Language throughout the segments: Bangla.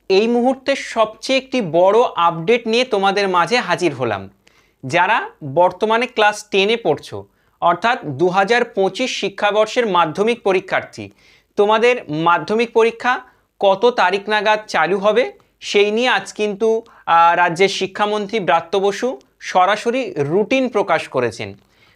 এই মুহূর্তে সবচেয়ে একটি বড় আপডেট নিয়ে তোমাদের মাঝে হাজির হলাম। যারা বর্তমানে ক্লাস 10-এ পড়ছো, অর্থাৎ 2025 শিক্ষাবর্ষের মাধ্যমিক পরীক্ষার্থী, তোমাদের মাধ্যমিক পরীক্ষা কত তারিখ নাগাদ চালু হবে সেই নিয়ে আজ কিন্তু রাজ্যের শিক্ষামন্ত্রী ব্রাত্য বসু সরাসরি রুটিন প্রকাশ করেছেন।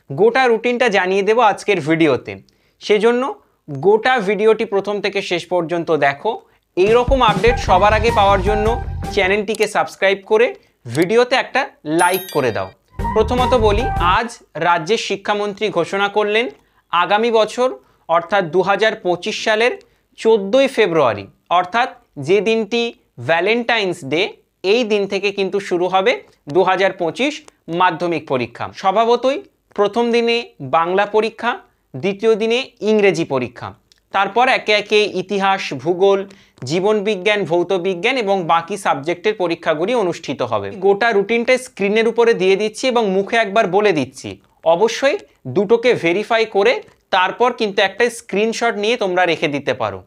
গোটা রুটিনটা জানিয়ে দেব আজকের ভিডিওতে, সেজন্য গোটা ভিডিওটি প্রথম থেকে শেষ পর্যন্ত দেখো। এই রকম আপডেট সবার আগে পাওয়ার জন্য চ্যানেলটিকে সাবস্ক্রাইব করে ভিডিওতে একটা লাইক করে দাও। প্রথমত বলি, আজ রাজ্যের শিক্ষামন্ত্রী ঘোষণা করলেন আগামী বছর অর্থাৎ 2025 সালের 14ই ফেব্রুয়ারি, অর্থাৎ যে দিনটি ভ্যালেন্টাইন্স ডে, এই দিন থেকে কিন্তু শুরু হবে 2025 মাধ্যমিক পরীক্ষা। স্বভাবতই প্রথম দিনে বাংলা পরীক্ষা, দ্বিতীয় দিনে ইংরেজি পরীক্ষা, তারপর একে একে ইতিহাস, ভূগোল, জীবনবিজ্ঞান, ভৌতবিজ্ঞান এবং বাকি সাবজেক্টের পরীক্ষাগুলি অনুষ্ঠিত হবে। গোটা রুটিনটা স্ক্রিনের উপরে দিয়ে দিচ্ছি এবং মুখে একবার বলে দিচ্ছি। অবশ্যই দুটোকে ভেরিফাই করে তারপর কিন্তু একটা স্ক্রিনশট নিয়ে তোমরা রেখে দিতে পারো।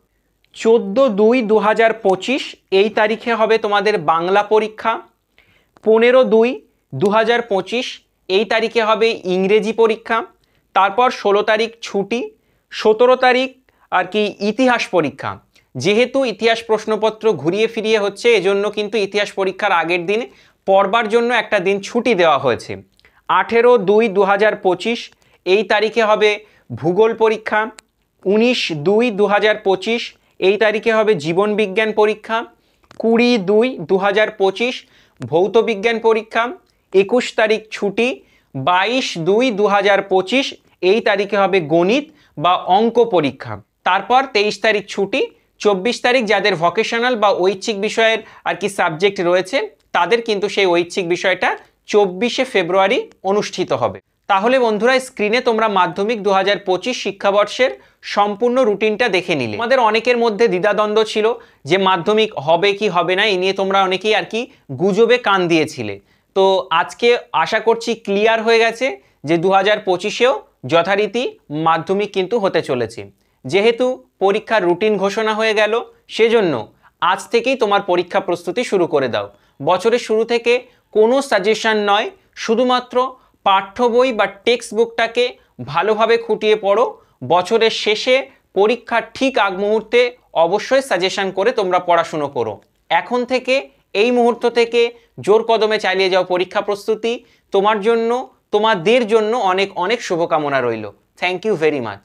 14/2/2025 এই তারিখে হবে তোমাদের বাংলা পরীক্ষা। 15/2/2025 এই তারিখে হবে ইংরেজি পরীক্ষা। তারপর 16 তারিখ ছুটি, 17 তারিখ আর কি ইতিহাস পরীক্ষা। যেহেতু ইতিহাস প্রশ্নপত্র ঘুরিয়ে ফিরিয়ে হচ্ছে, এজন্য কিন্তু ইতিহাস পরীক্ষার আগের দিন পড়বার জন্য একটা দিন ছুটি দেওয়া হয়েছে। 18/2/2025 এই তারিখে হবে ভূগোল পরীক্ষা। 19/2/2025 এই তারিখে হবে জীবনবিজ্ঞান পরীক্ষা। 20/2/2025 ভৌতবিজ্ঞান পরীক্ষা। 21 তারিখ ছুটি। 22/2/2025 এই তারিখে হবে গণিত বা অঙ্ক পরীক্ষা। তারপর 23 তারিখ ছুটি। 24 তারিখ যাদের ভোকেশনাল বা ঐচ্ছিক বিষয়ের আর কি সাবজেক্ট রয়েছে, তাদের কিন্তু সেই ঐচ্ছিক বিষয়টা 24শে ফেব্রুয়ারি অনুষ্ঠিত হবে। তাহলে বন্ধুরা, স্ক্রিনে তোমরা মাধ্যমিক 2025 শিক্ষাবর্ষের সম্পূর্ণ রুটিনটা দেখে নিলে। আমাদের অনেকের মধ্যে দ্বিধাদ্বন্দ্ব ছিল যে মাধ্যমিক হবে কি হবে না, এই নিয়ে তোমরা অনেকেই আর কি গুজবে কান দিয়েছিলে। তো আজকে আশা করছি ক্লিয়ার হয়ে গেছে যে 2025-এও যথারীতি মাধ্যমিক কিন্তু হতে চলেছে। যেহেতু পরীক্ষার রুটিন ঘোষণা হয়ে গেল, সেজন্য আজ থেকেই তোমার পরীক্ষা প্রস্তুতি শুরু করে দাও। বছরের শুরু থেকে কোনো সাজেশন নয়, শুধুমাত্র পাঠ্য বই বা টেক্সট বুকটাকে ভালোভাবে খুঁটিয়ে পড়ো। বছরের শেষে পরীক্ষার ঠিক আগ মুহূর্তে অবশ্যই সাজেশন করে তোমরা পড়াশুনো করো। এখন থেকে, এই মুহূর্ত থেকে জোর কদমে চালিয়ে যাও পরীক্ষা প্রস্তুতি। তোমার জন্য, তোমাদের জন্য অনেক অনেক শুভকামনা রইল। Thank you very much.